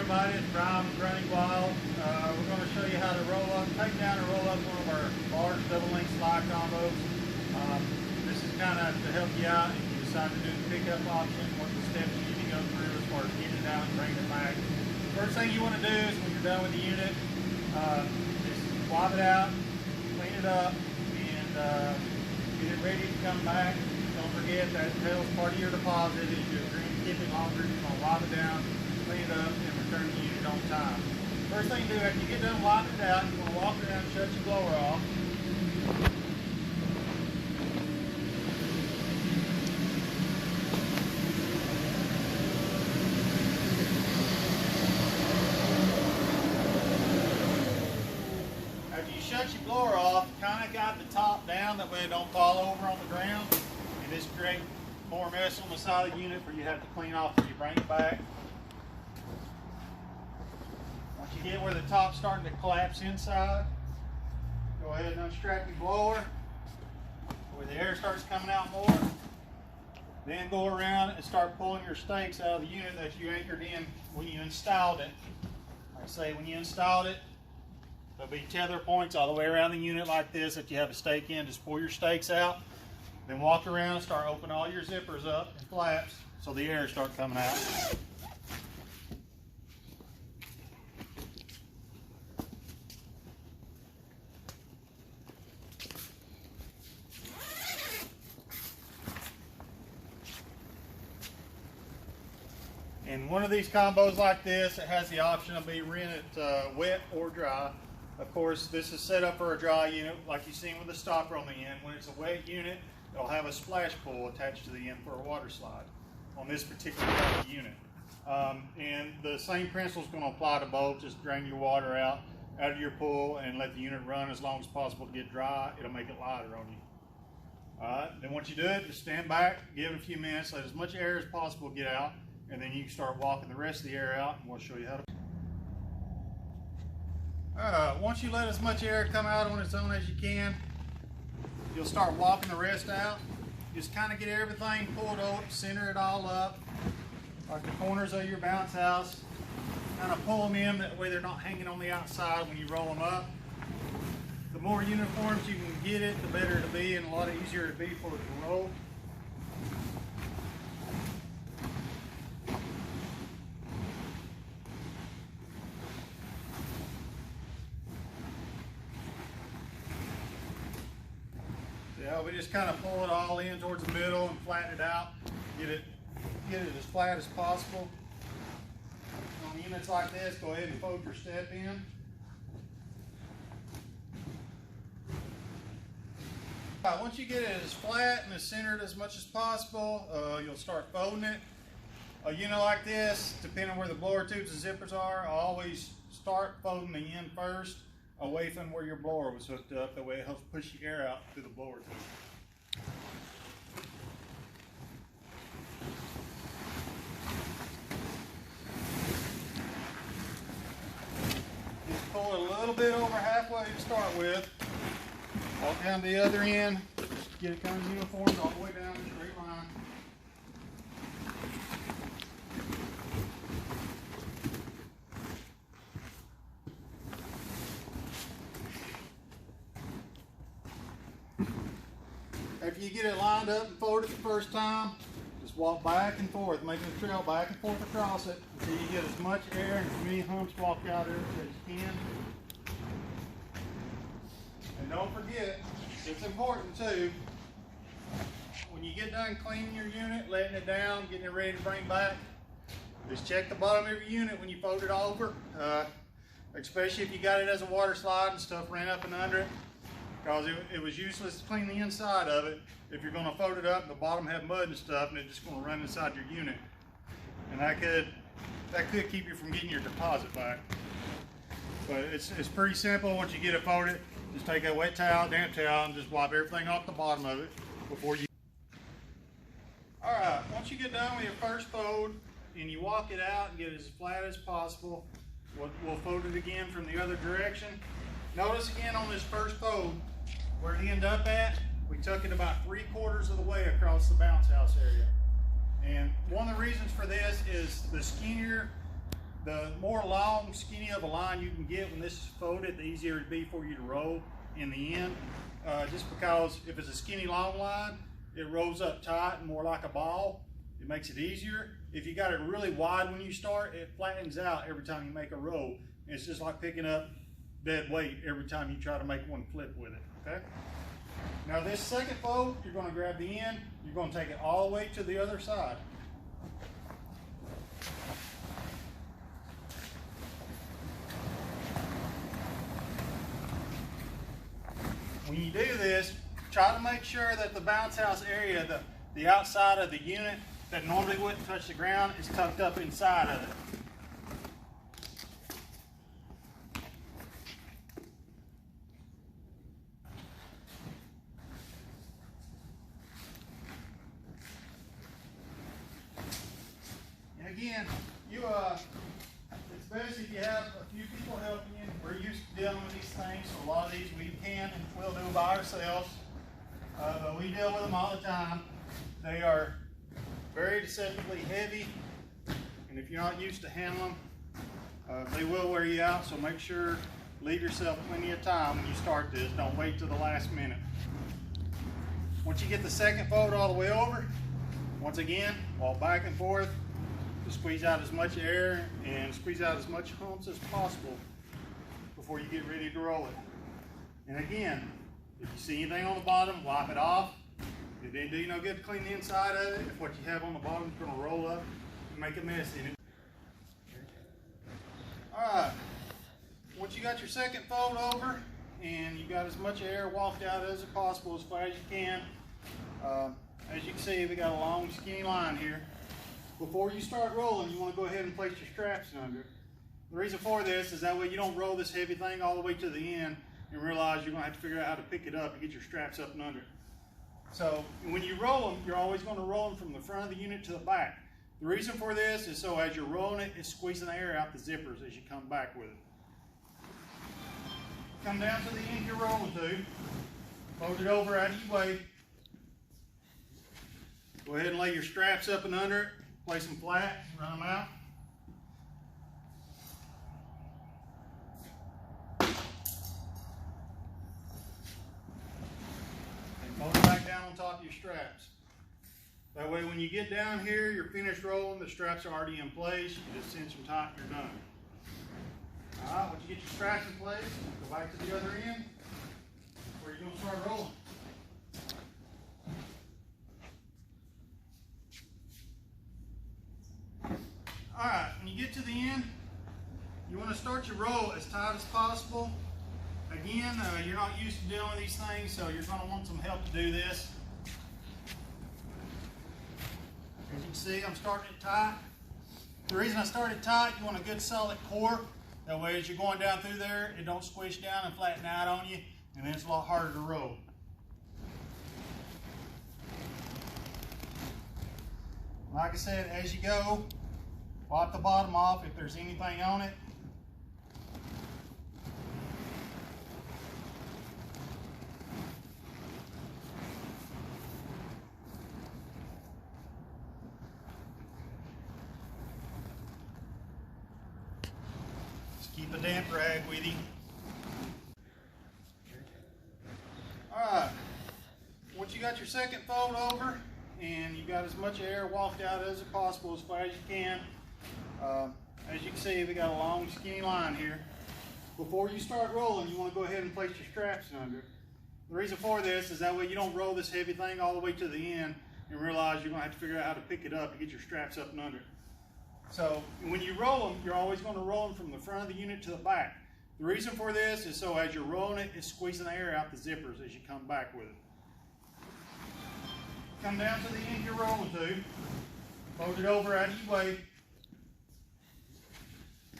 everybody, it's Brian with Running Wild. We're going to show you how to roll up, take down and roll up one of our large double link slide combos. This is kind of to help you out if you decide to do the pickup option, what the steps you need to go through as far as getting it out and bringing it back. First thing you want to do is when you're done with the unit, just swab it out, clean it up, and get it ready to come back. Don't forget that tail's part of your deposit. If you're going to keep it longer, you're going to wipe it down, clean it up, and return the unit on time. First thing to do after you get done wiping it out, you're going to walk around and shut your blower off. After you shut your blower off, kind of got the top down, that way it don't fall over on the ground. And this creates more mess on the side of the unit where you have to clean off when you bring it back. Once you get where the top's starting to collapse inside, go ahead and unstrap your blower where the air starts coming out more. Then go around and start pulling your stakes out of the unit that you anchored in when you installed it. Like I say, when you installed it, there'll be tether points all the way around the unit like this. If you have a stake in, just pull your stakes out. Then walk around and start opening all your zippers up and flaps so the air starts coming out. And one of these combos like this, it has the option of being rented wet or dry. Of course, this is set up for a dry unit like you've seen with the stopper on the end. When it's a wet unit, it'll have a splash pool attached to the end for a water slide on this particular type of unit. And the same principle is going to apply to both. Just drain your water out of your pool and let the unit run as long as possible to get dry. It'll make it lighter on you. Alright, then once you do it, just stand back, give it a few minutes, let as much air as possible get out, and then you can start walking the rest of the air out, and we'll show you how to. Once you let as much air come out on its own as you can, you'll start walking the rest out. Just kind of get everything pulled up, center it all up, like the corners of your bounce house. Kind of pull them in, that way they're not hanging on the outside when you roll them up. The more uniforms you can get it, the better it'll be, and a lot easier it'll be for it to roll. Yeah, we just kind of pull it all in towards the middle and flatten it out. Get it as flat as possible. On units like this, go ahead and fold your step in. Once you get it as flat and as centered as much as possible, you'll start folding it. A unit like this, depending on where the blower tubes and zippers are, I always start folding the end first, away from where your blower was hooked up. That way it helps push the air out through the blower tube. Just pull it a little bit over halfway to start with. Walk down to the other end, get it kind of uniform all the way down in a straight line. After you get it lined up and folded the first time, just walk back and forth, making a trail back and forth across it until you get as much air and as many humps walked out of it as you can. And don't forget, it's important too, when you get done cleaning your unit, letting it down, getting it ready to bring back, just check the bottom of your unit when you fold it over, especially if you got it as a water slide and stuff ran up and under it. Because it was useless to clean the inside of it if you're going to fold it up and the bottom have mud and stuff, and it's just going to run inside your unit. And that could keep you from getting your deposit back. But it's pretty simple. Once you get it folded, just take a wet towel, damp towel, and just wipe everything off the bottom of it before you. Alright, once you get done with your first fold and you walk it out and get it as flat as possible, we'll fold it again from the other direction. Notice again on this first fold, where it ended up at, we took it about 3/4 of the way across the bounce house area. And one of the reasons for this is the skinnier The more long, skinny of a line you can get when this is folded, the easier it'd be for you to roll in the end. Just because if it's a skinny long line, it rolls up tight and more like a ball. It makes it easier. If you got it really wide when you start, it flattens out every time you make a roll. And it's just like picking up dead weight every time you try to make one flip with it, okay? Now this second fold, you're gonna grab the end, you're gonna take it all the way to the other side. When you do this, try to make sure that the bounce house area, the outside of the unit that normally wouldn't touch the ground, is tucked up inside of it. And again, it's best if you have a few people helping you. We're used to dealing with these things, so a lot of these we can and will do by ourselves. But we deal with them all the time. They are very deceptively heavy, and if you're not used to handling them, they will wear you out, so make sure, leave yourself plenty of time when you start this. Don't wait till the last minute. Once you get the second fold all the way over, once again, walk back and forth to squeeze out as much air and squeeze out as much humps as possible before you get ready to roll it. And again, if you see anything on the bottom, wipe it off. It didn't do you no good to clean the inside of it. If what you have on the bottom is going to roll up and make a mess in it. Alright, once you got your second fold over and you got as much air walked out as possible as far as you can, as you can see, we got a long skinny line here. Before you start rolling, you want to go ahead and place your straps under it. The reason for this is that way you don't roll this heavy thing all the way to the end and realize you're going to have to figure out how to pick it up and get your straps up and under it. So when you roll them, you're always going to roll them from the front of the unit to the back. The reason for this is so as you're rolling it, it's squeezing the air out the zippers as you come back with it. Come down to the end you're rolling to, fold it over out of your way. Go ahead and lay your straps up and under it, place them flat, run them out. Fold it back down on top of your straps. That way when you get down here, you're finished rolling, the straps are already in place, you just cinch them tight and you're done. Alright, once you get your straps in place, go back to the other end where you're going to start rolling. Alright, when you get to the end, you want to start your roll as tight as possible. Again, you're not used to dealing with these things, so you're going to want some help to do this. As you can see, I'm starting it tight. The reason I started tight, you want a good solid core. That way as you're going down through there, it don't squish down and flatten out on you, and then it's a lot harder to roll. Like I said, as you go, wipe the bottom off if there's anything on it. Keep a damp rag with you. Alright, once you got your second fold over and you got as much air walked out as possible as far as you can, as you can see, we got a long skinny line here. Before you start rolling, you want to go ahead and place your straps under it. The reason for this is that way you don't roll this heavy thing all the way to the end and realize you're going to have to figure out how to pick it up and get your straps up and under it. So when you roll them, you're always going to roll them from the front of the unit to the back. The reason for this is so as you're rolling it, it's squeezing the air out the zippers as you come back with it. Come down to the end you're rolling to, fold it over out of your way.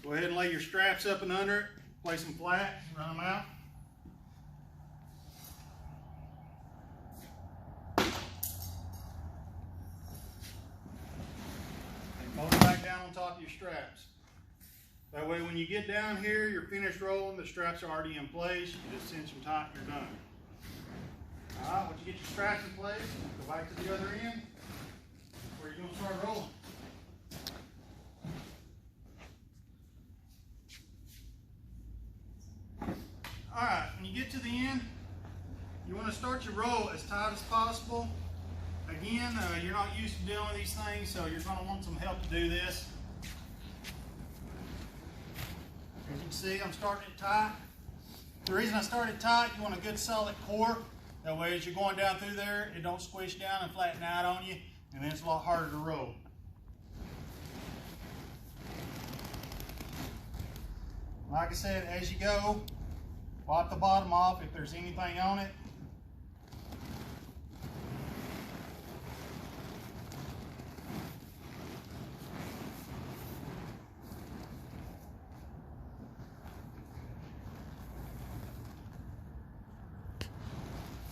Go ahead and lay your straps up and under it, place them flat, run them out. Fold it back down on top of your straps. That way when you get down here, you're finished rolling, the straps are already in place, you just cinch them tight and you're done. Alright, once you get your straps in place, go back to the other end where you're going to start rolling. to the end, you want to start your roll as tight as possible. Again, you're not used to doing these things, so you're going to want some help to do this. As you can see, I'm starting it tight. The reason I started tight, you want a good solid core. That way as you're going down through there, it don't squish down and flatten out on you, and then it's a lot harder to roll. Like I said, as you go, wipe the bottom off if there's anything on it.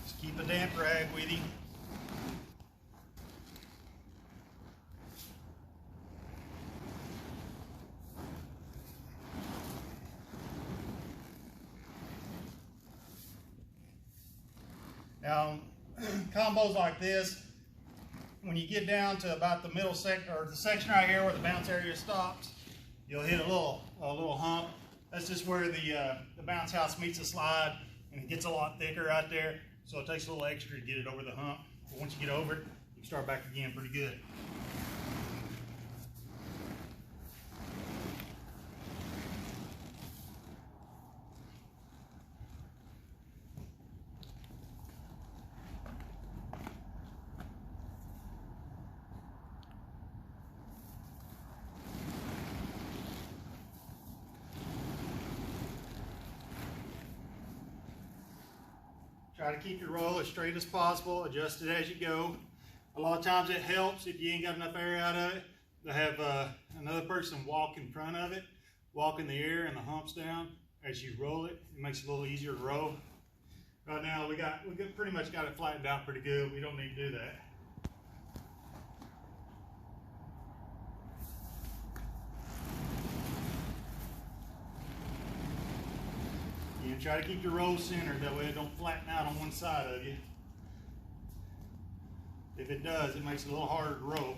Just keep a damp rag with you. Now, combos like this, when you get down to about the middle section, or the section right here where the bounce area stops, you'll hit a little hump. That's just where the bounce house meets the slide, and it gets a lot thicker right there. So it takes a little extra to get it over the hump. But once you get over it, you can start back again pretty good. Try to keep your roll as straight as possible, adjust it as you go. A lot of times it helps if you ain't got enough air out of it to have another person walk in front of it, walk in the air and the humps down as you roll it. It makes it a little easier to roll. Right now we pretty much got it flattened out pretty good. We don't need to do that. And try to keep your roll centered, that way it don't flatten out on one side of you. If it does, it makes it a little harder to roll.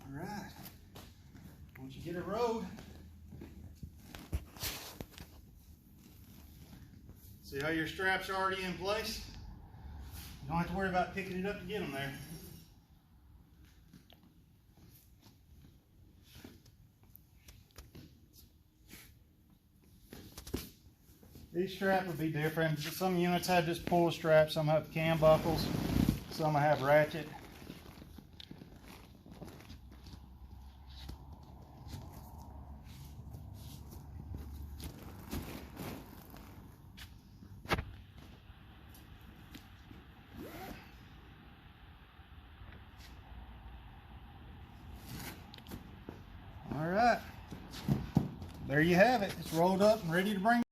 All right, once you get it rolled, see how your straps are already in place? You don't have to worry about picking it up to get them there. Each strap would be different. Some units have just pull straps, some have cam buckles, some have ratchet. All right, there you have it. It's rolled up and ready to bring